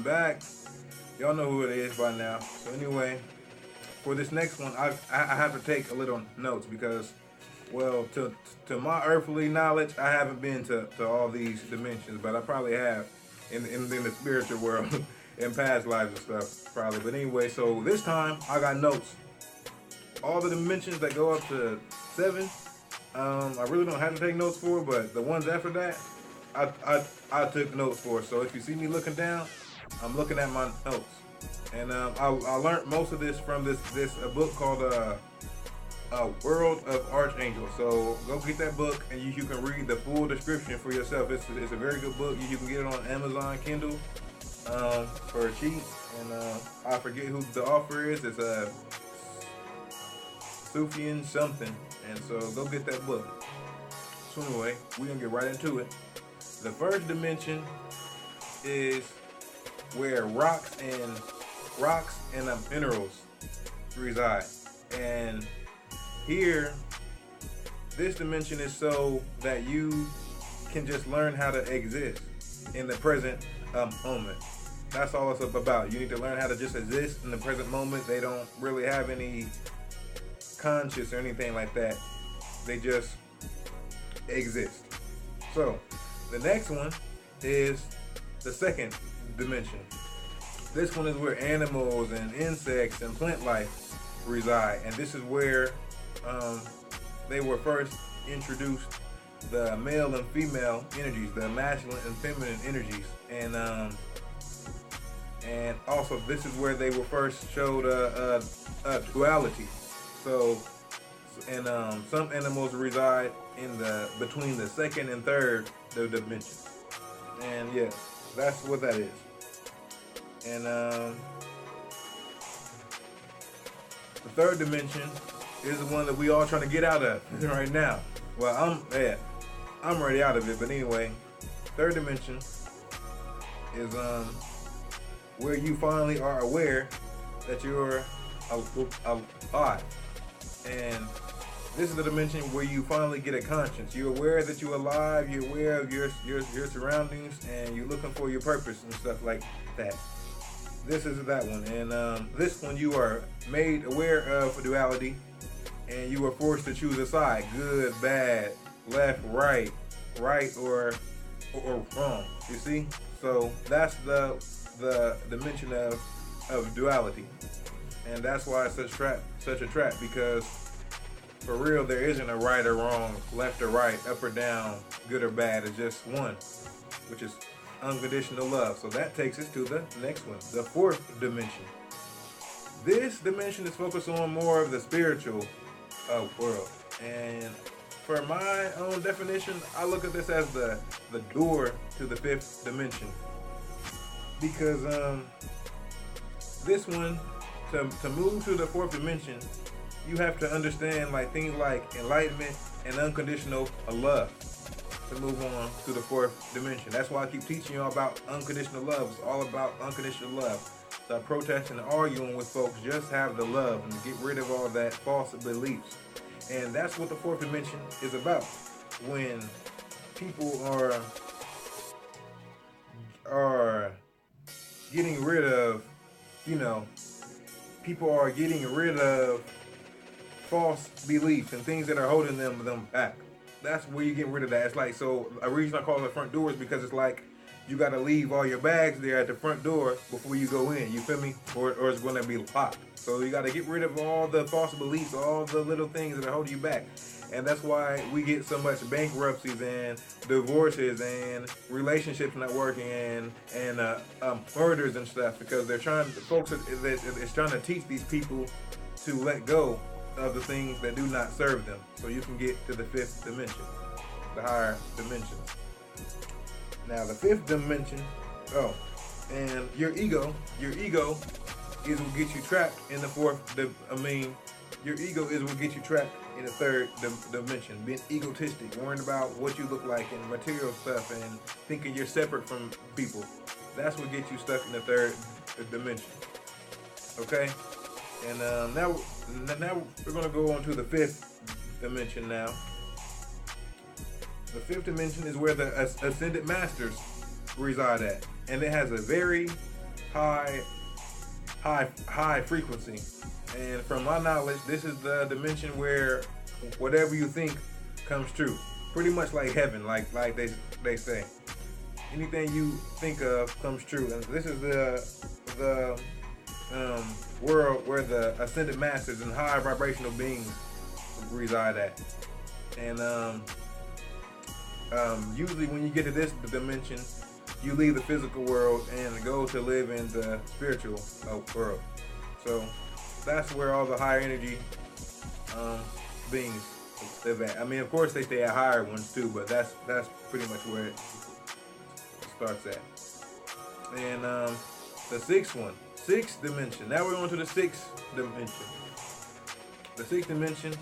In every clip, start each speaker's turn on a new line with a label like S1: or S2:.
S1: back. Y'all know who it is by now. So anyway, for this next one, I have to take a little notes because, well, to my earthly knowledge, I haven't been to all these dimensions, but I probably have in the spiritual world in past lives and stuff, probably. But anyway, so this time I got notes. All the dimensions that go up to 7, I really don't have to take notes for, but the ones after that, I took notes for. So if you see me looking down, I'm looking at my notes. And I learned most of this from this a book called World of Archangels. So go get that book and you can read the full description for yourself. It's a very good book. You can get it on Amazon Kindle for cheap. And I forget who the author is. It's Sufian something. And so go get that book. So anyway, we're gonna get right into it. The first dimension is where rocks and minerals reside. And here, this dimension is so that you can just learn how to exist in the present moment. That's all it's about. You need to learn how to just exist in the present moment. They don't really have any conscious or anything like that. They just exist. So the next one is the second dimension. This one is where animals and insects and plant life reside, and this is where they were first introduced, the male and female energies, the masculine and feminine energies, and also this is where they were first showed a duality. So, and some animals reside in between the second and third dimension, and yeah, that's what that is. And the third dimension is the one that we all trying to get out of right now. Well, I'm already out of it, but anyway, third dimension is where you finally are aware that you're alive. And this is the dimension where you finally get a conscience. You're aware that you're alive, you're aware of your surroundings, and you're looking for your purpose and stuff like that. This is that one. And this one you are made aware of duality, and you are forced to choose a side, good, bad, left, right or wrong. You see? So that's the dimension of duality. And that's why it's such a trap, because for real, there isn't a right or wrong, left or right, up or down, good or bad. It's just one, which is unconditional love. So that takes us to the next one, the fourth dimension. This dimension is focused on more of the spiritual world. And for my own definition, I look at this as the door to the fifth dimension. Because this one, to move to the fourth dimension, you have to understand things like enlightenment and unconditional love to move on to the fourth dimension. That's why I keep teaching you all about unconditional love. It's all about unconditional love. Stop protesting and arguing with folks. Just have the love and get rid of all that false beliefs. And that's what the fourth dimension is about. When people are getting rid of, people are getting rid of false beliefs and things that are holding them back. That's where you get rid of that. It's like, so a reason I call it the front door is because it's like you got to leave all your bags there at the front door before you go in. You feel me? Or it's going to be locked. So you got to get rid of all the false beliefs, all the little things that are holding you back. And that's why we get so much bankruptcies and divorces and relationships not working and murders and stuff, because they're trying. Folks is trying to teach these people to let go of the things that do not serve them, so you can get to the fifth dimension, the higher dimension. Now the fifth dimension, and your ego is what gets you trapped in the fourth. Your ego is what gets you trapped in the third dimension. Being egotistic, worrying about what you look like and material stuff, and thinking you're separate from people. That's what gets you stuck in the third dimension. Okay. And now we're going to go on to the fifth dimension now. The fifth dimension is where the ascended masters reside at. And it has a very high, high frequency. And from my knowledge, this is the dimension where whatever you think comes true. Pretty much like heaven, like they say. Anything you think of comes true. And this is the world where the ascended masters and high vibrational beings reside at. And usually when you get to this dimension, you leave the physical world and go to live in the spiritual world. So that's where all the higher energy beings live at. I mean, of course they stay at higher ones too, but that's pretty much where it starts at. And the sixth dimension. Now we're on to the sixth dimension. The sixth dimension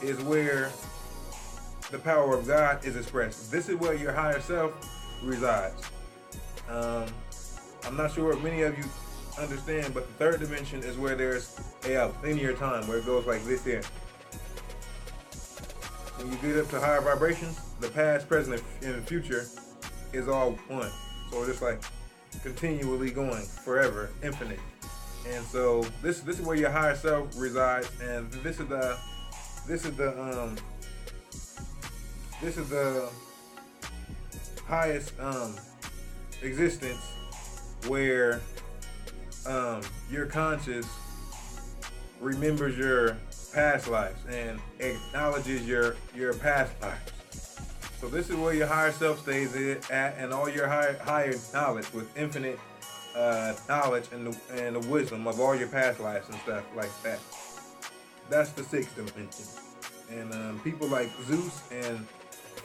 S1: is where the power of God is expressed. This is where your higher self resides. I'm not sure if many of you understand, but the third dimension is where there's a linear time, where it goes like this here. When you get up to higher vibrations, the past, present, and the future is all one. So it's just like continually going forever, infinite. And so this is where your higher self resides, and this is the highest existence where your conscious remembers your past lives and acknowledges your past lives. So this is where your higher self stays at, and all your higher knowledge with infinite knowledge and the wisdom of all your past lives and stuff like that. That's the sixth dimension. And people like Zeus and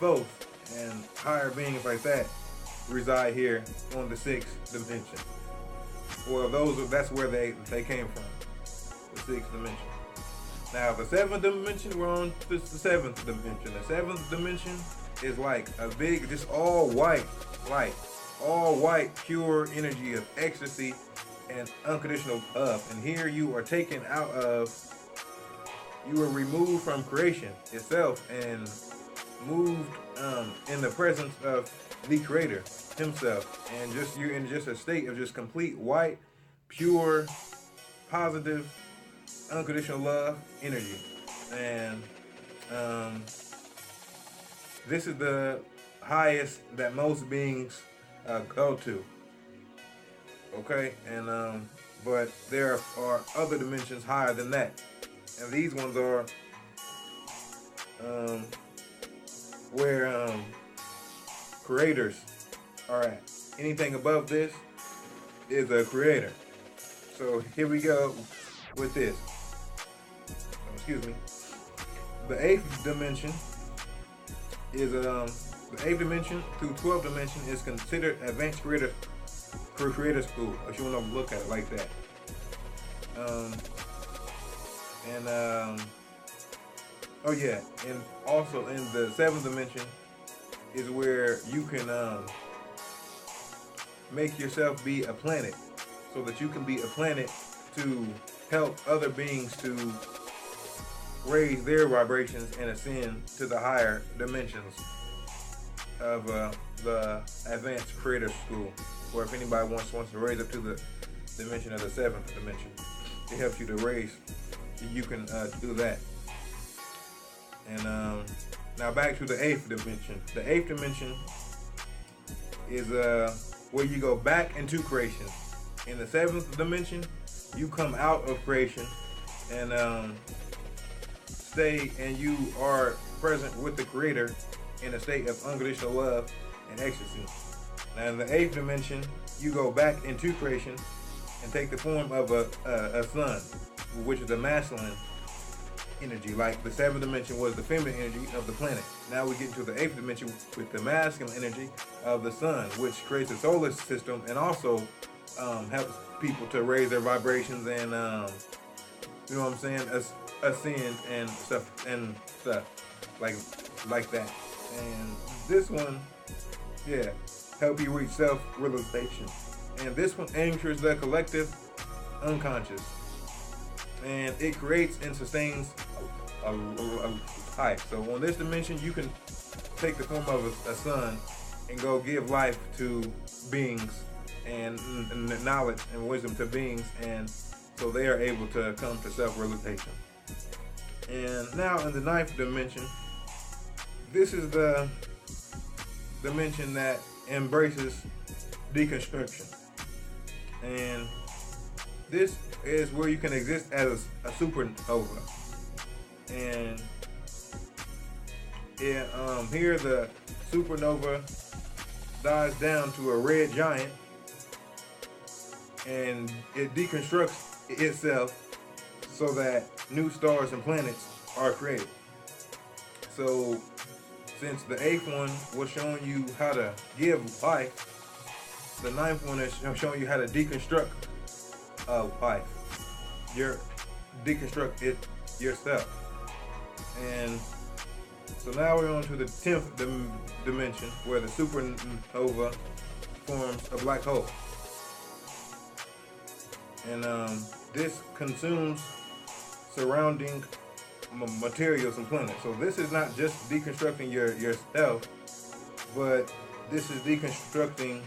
S1: Thoth and higher beings like that reside here on the sixth dimension. Well, that's where they came from, the sixth dimension. Now, the seventh dimension, we're on to the seventh dimension. The seventh dimension is like a big, just all white light, all white, pure energy of ecstasy and unconditional love. And here you are taken out of, you are removed from creation itself and moved in the presence of the Creator himself, and just you're in just a state of just complete white, pure, positive, unconditional love energy. And this is the highest that most beings go to. Okay, and but there are other dimensions higher than that, and these ones are where creators are at. Anything above this is a creator. So here we go with this. Excuse me. The eighth dimension is the eighth dimension through 12th dimension is considered advanced creator school, if you want to look at it like that. Oh yeah, and also in the seventh dimension is where you can make yourself be a planet, so that you can be a planet to help other beings to raise their vibrations and ascend to the higher dimensions of the advanced creator school. Or if anybody wants to raise up to the dimension of the seventh dimension, it helps you to raise. You can do that. And now back to the eighth dimension. The eighth dimension is where you go back into creation. In the seventh dimension, you come out of creation and stay, and you are present with the Creator in a state of unconditional love and ecstasy. Now in the eighth dimension, you go back into creation and take the form of a sun, which is the masculine energy. Like the seventh dimension was the feminine energy of the planet. Now we get into the eighth dimension with the masculine energy of the sun, which creates a solar system and also helps people to raise their vibrations and you know what I'm saying, ascend and stuff like that. And this one, yeah, help you reach self-realization. And this one anchors the collective unconscious, and it creates and sustains a life. So on this dimension, you can take the form of a sun and go give life to beings and knowledge and wisdom to beings, and so they are able to come to self-realization. And now in the ninth dimension, this is the dimension that embraces deconstruction. And this is where you can exist as a supernova. And here the supernova dies down to a red giant, and it deconstructs itself so that new stars and planets are created. So since the eighth one was showing you how to give life, the ninth one is showing you how to deconstruct life. Deconstruct it yourself. And so now we're on to the 10th dimension, where the supernova forms a black hole. And this consumes surrounding materials and planets. So this is not just deconstructing yourself, but this is deconstructing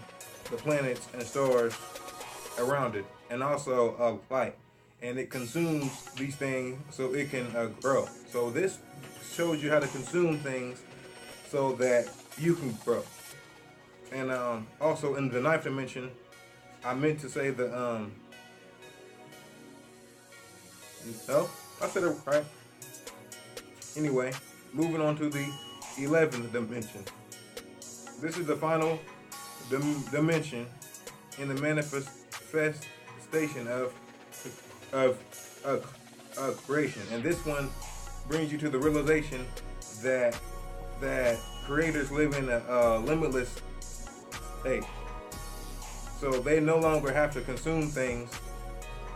S1: the planets and stars around it, and also light. And it consumes these things so it can grow. So this shows you how to consume things so that you can grow. And also in the ninth dimension, I meant to say the no, I said it right. Anyway, moving on to the 11th dimension. This is the final dimension in the manifestation of creation, and this one brings you to the realization that creators live in a limitless state. So they no longer have to consume things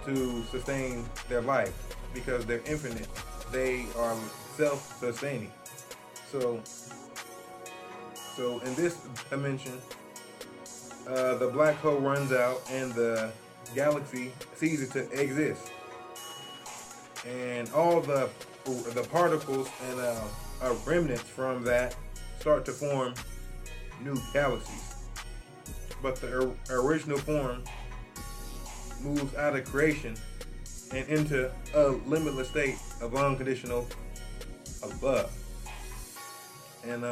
S1: to sustain their life because they're infinite. They are self-sustaining. So in this dimension, the black hole runs out and the galaxy ceases to exist, and all the particles and remnants from that start to form new galaxies. But the original form moves out of creation and into a limitless state of unconditional love. And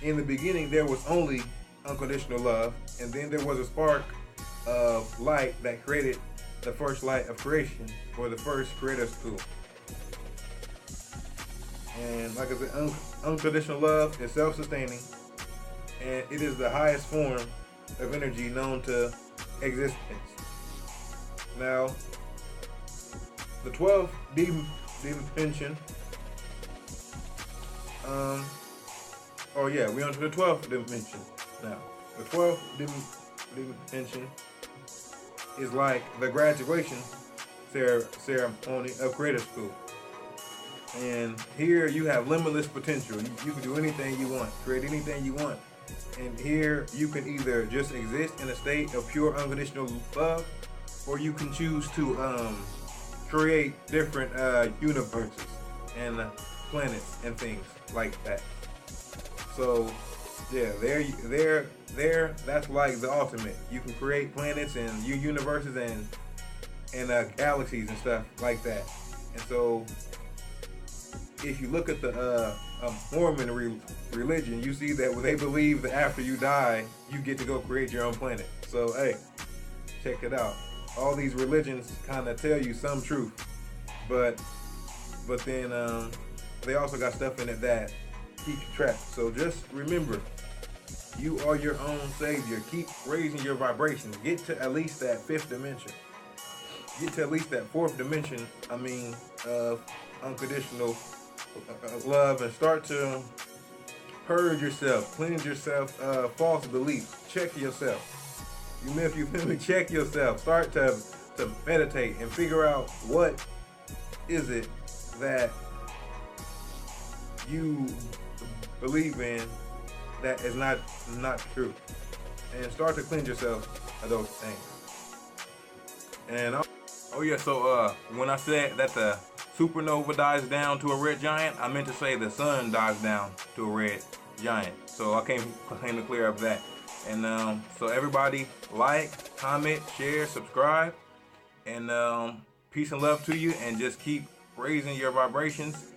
S1: in the beginning, there was only unconditional love, and then there was a spark of light that created the first light of creation, or the first creative school. And like I said, unconditional love is self-sustaining, and it is the highest form of energy known to existence. Now, the 12th dimension. We're on to the 12th dimension now. The 12th dimension is like the graduation ceremony of creative school. And here you have limitless potential. You can do anything you want, create anything you want. And here you can either just exist in a state of pure unconditional love, or you can choose to create different universes and planets and things like that. So yeah, there that's like the ultimate. You can create planets and universes and galaxies and stuff like that. And so if you look at the Mormon religion, you see that they believe that after you die, you get to go create your own planet. So hey, check it out. All these religions kind of tell you some truth, but then they also got stuff in it that keeps you trapped. So just remember, you are your own savior. Keep raising your vibrations. Get to at least that 5th dimension. Get to at least that 4th dimension, of unconditional love, and start to purge yourself, cleanse yourself, false beliefs. Check yourself. If you check yourself, start to meditate and figure out what is it that you believe in that is not true, and start to cleanse yourself of those things. And so when I said that the supernova dies down to a red giant, I meant to say the sun dies down to a red giant. So I came to clear up that. And so everybody like, comment, share, subscribe, and peace and love to you. And just keep raising your vibrations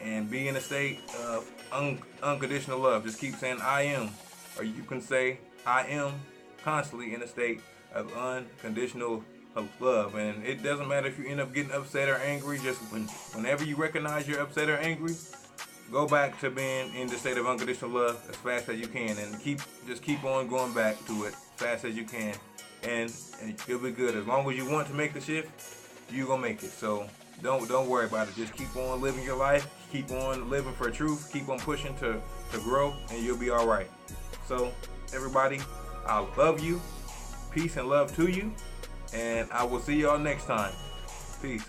S1: and be in a state of unconditional love. Just keep saying I am, or you can say I am constantly in a state of unconditional love. And it doesn't matter if you end up getting upset or angry. Just whenever you recognize you're upset or angry, go back to being in the state of unconditional love as fast as you can, and keep on going back to it fast as you can, and you'll be good. As long as you want to make the shift, you gonna make it. So don't worry about it. Just keep on living your life, keep on living for truth, keep on pushing to grow, and you'll be all right. So everybody, I love you, peace and love to you, and I will see y'all next time. Peace.